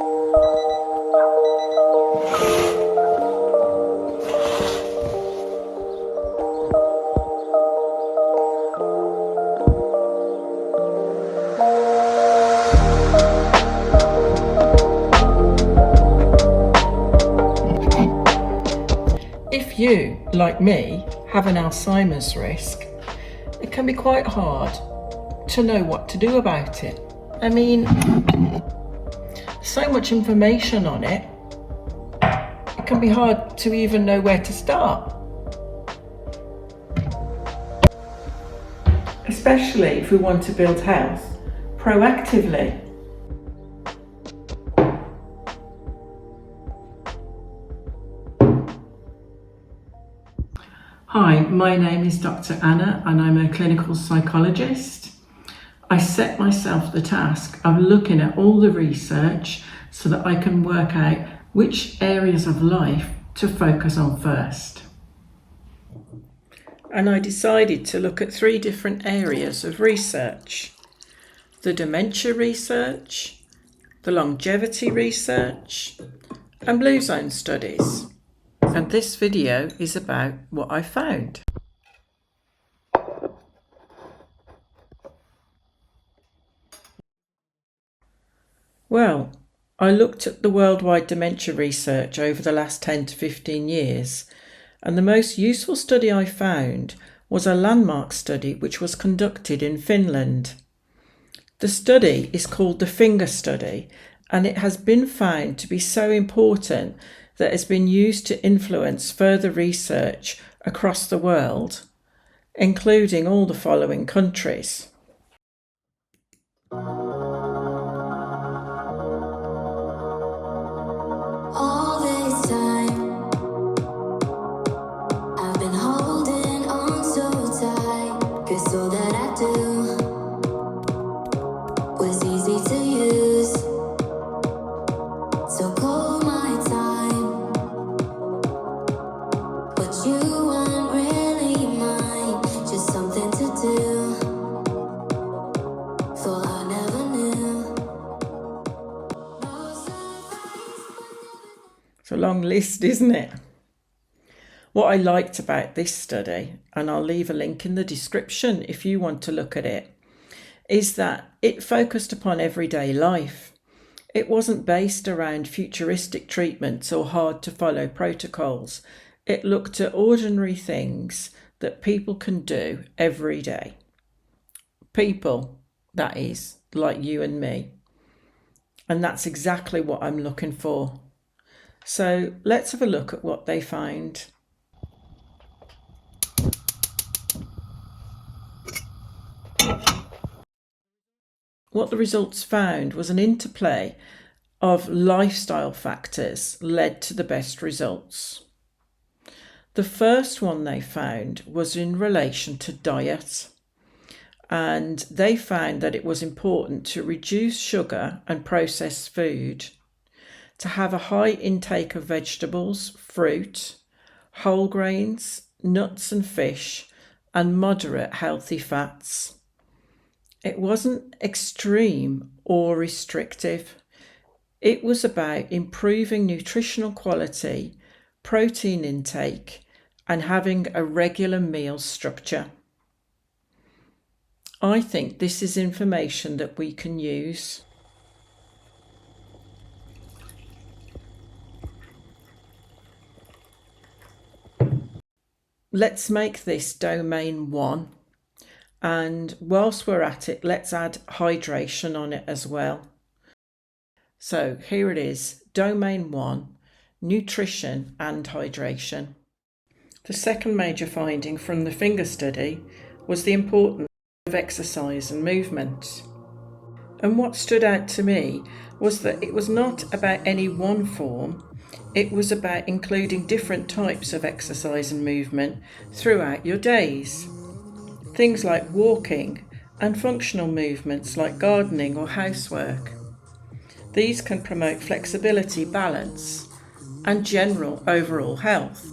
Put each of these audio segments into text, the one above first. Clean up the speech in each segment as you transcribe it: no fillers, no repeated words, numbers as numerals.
If you, like me, have an Alzheimer's risk, it can be quite hard to know what to do about it. I mean, so much information on it, it can be hard to even know where to start. Especially if we want to build health proactively. Hi, my name is Dr. Anna and I'm a clinical psychologist. I set myself the task of looking at all the research so that I can work out which areas of life to focus on first. And I decided to look at 3 different areas of research: the dementia research, the longevity research, and blue zone studies. And this video is about what I found. Well, I looked at the worldwide dementia research over the last 10 to 15 years, and the most useful study I found was a landmark study which was conducted in Finland. The study is called the Finger Study, and it has been found to be so important that has been used to influence further research across the world, including all the following countries: all this time I've been holding on so tight, 'cause all that I do was easy to use. So call my time, but you weren't really mine, just something to do, for I never knew. It's a long list, isn't it? What I liked about this study, and I'll leave a link in the description if you want to look at it, is that it focused upon everyday life. It wasn't based around futuristic treatments or hard to follow protocols. It looked at ordinary things that people can do every day. People, that is, like you and me. And that's exactly what I'm looking for. So let's have a look at what they found. What the results found was an interplay of lifestyle factors led to the best results. The first one they found was in relation to diet, and they found that it was important to reduce sugar and processed food, to have a high intake of vegetables, fruit, whole grains, nuts and fish, and moderate healthy fats. It wasn't extreme or restrictive. It was about improving nutritional quality, protein intake, and having a regular meal structure. I think this is information that we can use. Let's make this domain 1. And whilst we're at it, let's add hydration on it as well. So here it is, domain 1, nutrition and hydration. The second major finding from the Finger Study was the importance of exercise and movement. And what stood out to me was that it was not about any one form, it was about including different types of exercise and movement throughout your days. Things like walking and functional movements like gardening or housework. These can promote flexibility, balance, and general overall health.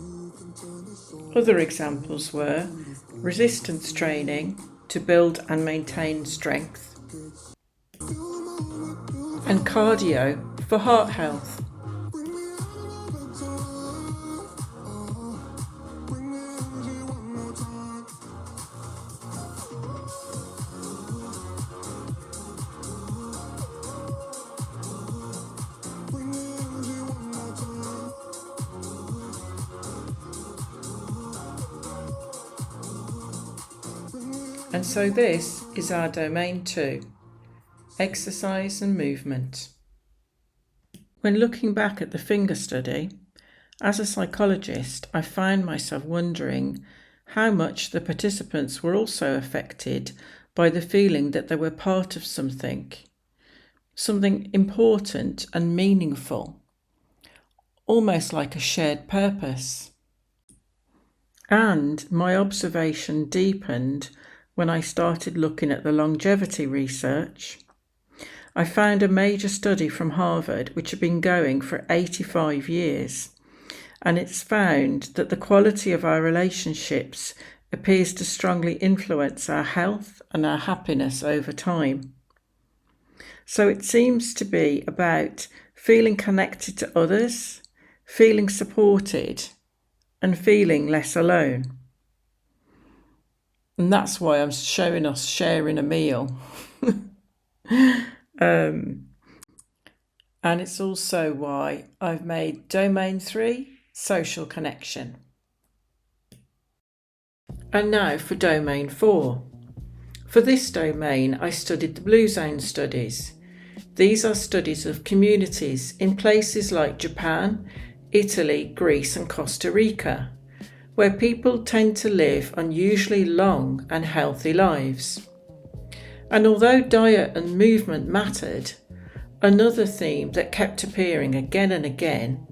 Other examples were resistance training to build and maintain strength, and cardio for heart health. And so this is our domain 2, exercise and movement. When looking back at the finger study, as a psychologist, I found myself wondering how much the participants were also affected by the feeling that they were part of something important and meaningful, almost like a shared purpose. And my observation deepened when I started looking at the longevity research. I found a major study from Harvard which had been going for 85 years, and it's found that the quality of our relationships appears to strongly influence our health and our happiness over time. So it seems to be about feeling connected to others, feeling supported, and feeling less alone. And that's why I'm showing us sharing a meal. And it's also why I've made domain 3, social connection. And now for domain 4. For this domain, I studied the Blue Zone studies. These are studies of communities in places like Japan, Italy, Greece and Costa Rica, where people tend to live unusually long and healthy lives. And although diet and movement mattered, another theme that kept appearing again and again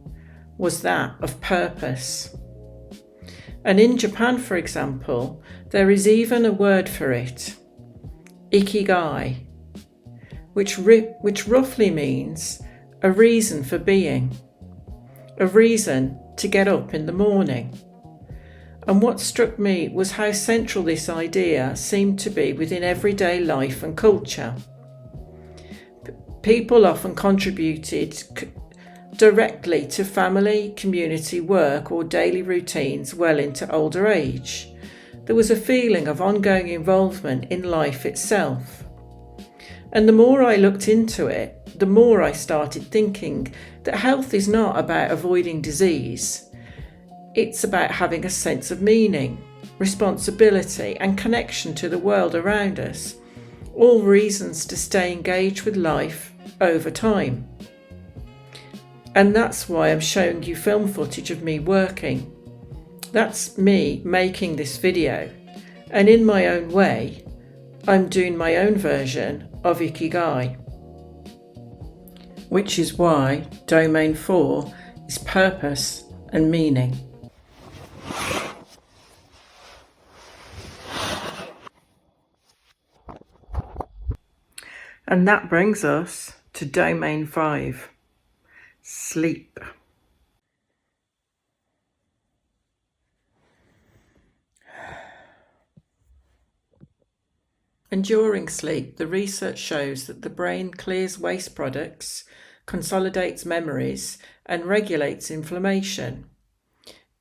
was that of purpose. And in Japan, for example, there is even a word for it, ikigai, which roughly means a reason for being, a reason to get up in the morning. And what struck me was how central this idea seemed to be within everyday life and culture. People often contributed directly to family, community, work or daily routines well into older age. There was a feeling of ongoing involvement in life itself. And the more I looked into it, the more I started thinking that health is not about avoiding disease. It's about having a sense of meaning, responsibility and connection to the world around us, all reasons to stay engaged with life over time. And that's why I'm showing you film footage of me working. That's me making this video, and in my own way, I'm doing my own version of Ikigai. Which is why domain 4 is purpose and meaning. And that brings us to domain 5, sleep. And during sleep, the research shows that the brain clears waste products, consolidates memories, and regulates inflammation.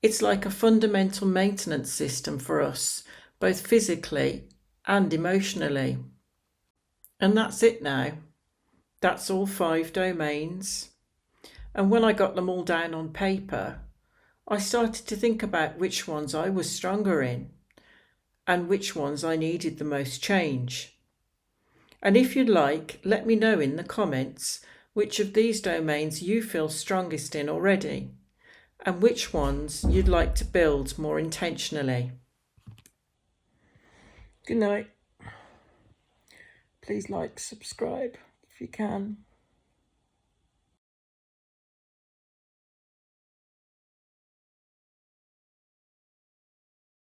It's like a fundamental maintenance system for us, both physically and emotionally. And that's it now. That's all 5 domains. And when I got them all down on paper, I started to think about which ones I was stronger in and which ones I needed the most change. And if you'd like, let me know in the comments which of these domains you feel strongest in already and which ones you'd like to build more intentionally. Good night. Please like, subscribe if you can.